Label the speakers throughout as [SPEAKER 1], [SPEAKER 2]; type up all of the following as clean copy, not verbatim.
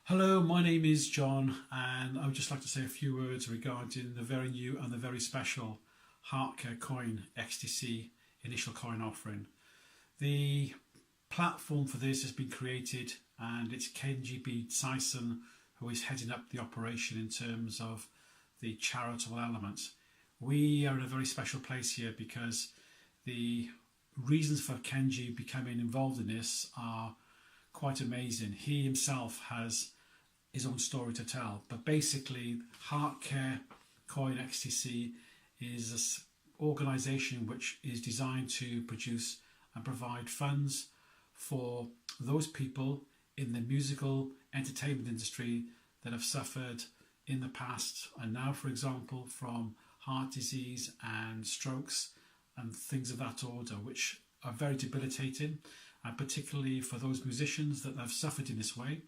[SPEAKER 1] Hello, my name is John, and I would just like to say a few words regarding the very new and the very special HeartCare Coin XTC initial coin offering. The platform for this has been created, and it's Kenjie Sison who is heading up the operation in terms of the charitable element. We are in a very special place here because the reasons for Kenjie becoming involved in this are quite amazing. He himself has his own story to tell, but basically HeartCare Coin XTC is an organisation which is designed to produce and provide funds for those people in the musical entertainment industry that have suffered in the past and now, for example, from heart disease and strokes and things of that order, which are very debilitating, and particularly for those musicians that have suffered in this way.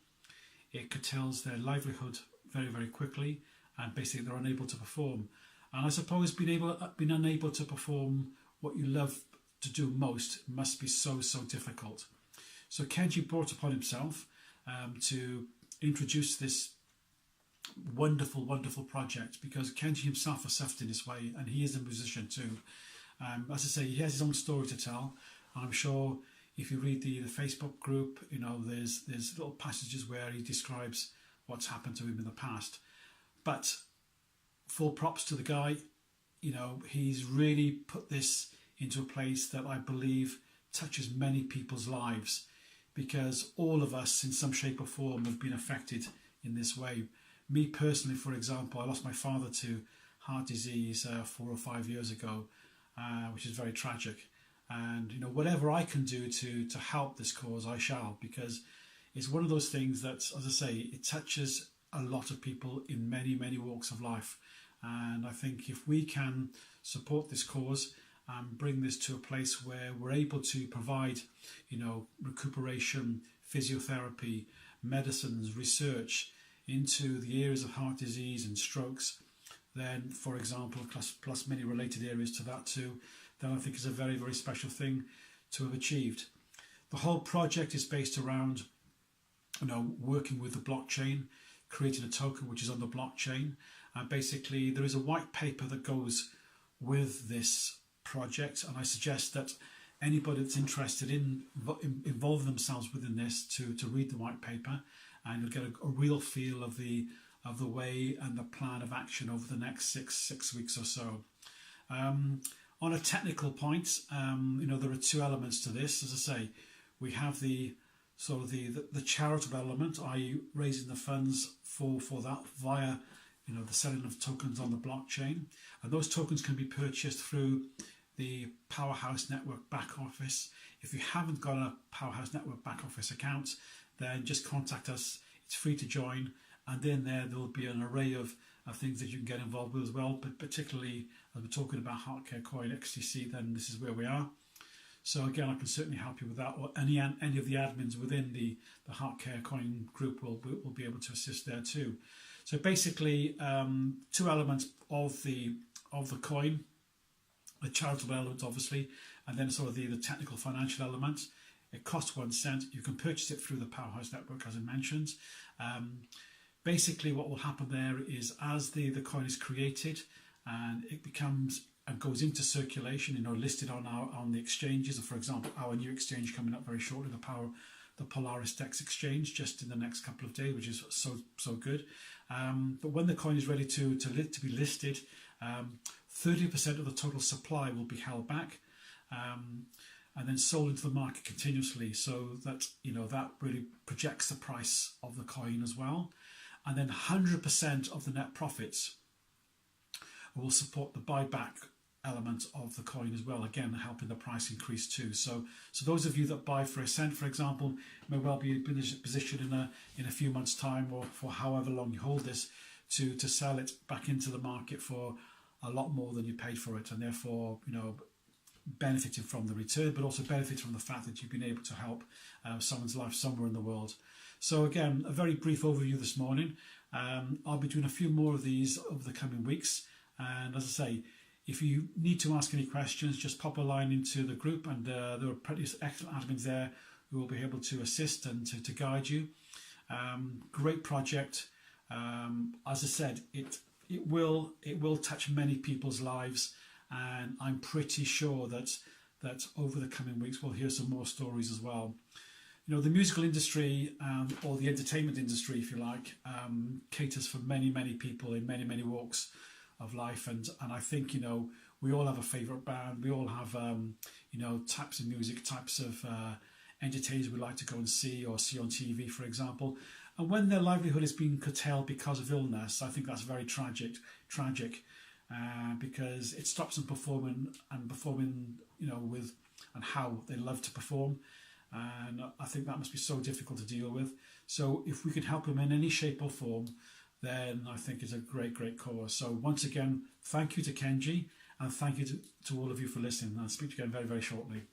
[SPEAKER 1] It curtails their livelihood very, very quickly, and basically they're unable to perform. And I suppose being unable to perform what you love to do most must be so difficult. So Kenjie brought upon himself to introduce this wonderful project, because Kenjie himself has suffered in this way, and he is a musician too. As I say, he has his own story to tell. I'm sure if you read the Facebook group, there's little passages where he describes what's happened to him in the past. But full props to the guy. He's really put this into a place that I believe touches many people's lives, because all of us in some shape or form have been affected in this way. Me personally, for example, I lost my father to heart disease 4 or 5 years ago, which is very tragic. And whatever I can do to help this cause, I shall, because it's one of those things that, as I say, it touches a lot of people in many walks of life. And I think if we can support this cause and bring this to a place where we're able to provide, recuperation, physiotherapy, medicines, research into the areas of heart disease and strokes, then, for example, plus many related areas to that too, then I think is a very, very special thing to have achieved. The whole project is based around, working with the blockchain, creating a token which is on the blockchain. And basically, there is a white paper that goes with this project, and I suggest that anybody that's interested in involving themselves within this to read the white paper, and you'll get a real feel of the way and the plan of action over the next six weeks or so. On a technical point, there are two elements to this. As I say, we have the charitable element, i.e. raising the funds for that via the selling of tokens on the blockchain, and those tokens can be purchased through the Powerhouse Network back office. If you haven't got a Powerhouse Network back office account, then just contact us. It's free to join, and then there will be an array of things that you can get involved with as well, but particularly as we're talking about HeartCare Coin XTC, then this is where we are. So again, I can certainly help you with that, or any of the admins within the HeartCare Coin group will be able to assist there too. So basically, two elements of the coin: the charitable element, obviously, and then sort of the technical financial element. It costs 1 cent. You can purchase it through the Powerhouse Network, as I mentioned. Basically, what will happen there is, as the coin is created and it becomes and goes into circulation, listed on the exchanges. For example, our new exchange coming up very shortly, the Polaris Dex exchange, just in the next couple of days, which is so good. But when the coin is ready to be listed, 30% of the total supply will be held back, and then sold into the market continuously, so that that really projects the price of the coin as well. And then 100% of the net profits will support the buyback element of the coin as well, again helping the price increase too. So those of you that buy for a cent, for example, may well be in a position in a few months' time, or for however long you hold this, to sell it back into the market for a lot more than you paid for it, and therefore benefiting from the return, but also benefiting from the fact that you've been able to help someone's life somewhere in the world. So again, a very brief overview this morning. I'll be doing a few more of these over the coming weeks, and as I say, if you need to ask any questions, just pop a line into the group, and there are pretty excellent admins there who will be able to assist and to guide you. Great project. As I said, it will touch many people's lives, and I'm pretty sure that over the coming weeks we'll hear some more stories as well. You know, the musical industry, or the entertainment industry, if you like, caters for many people in many walks of life, and I think, you know, we all have a favourite band. We all have you know, types of music, types of entertainers we like to go and see or see on TV, for example. And when their livelihood is being curtailed because of illness, I think that's very tragic, because it stops them performing, you know, with and how they love to perform. And I think that must be so difficult to deal with. So if we could help them in any shape or form, then I think it's a great cause. So once again, thank you to Kenjie, and thank you to all of you for listening. I'll speak to you again very shortly.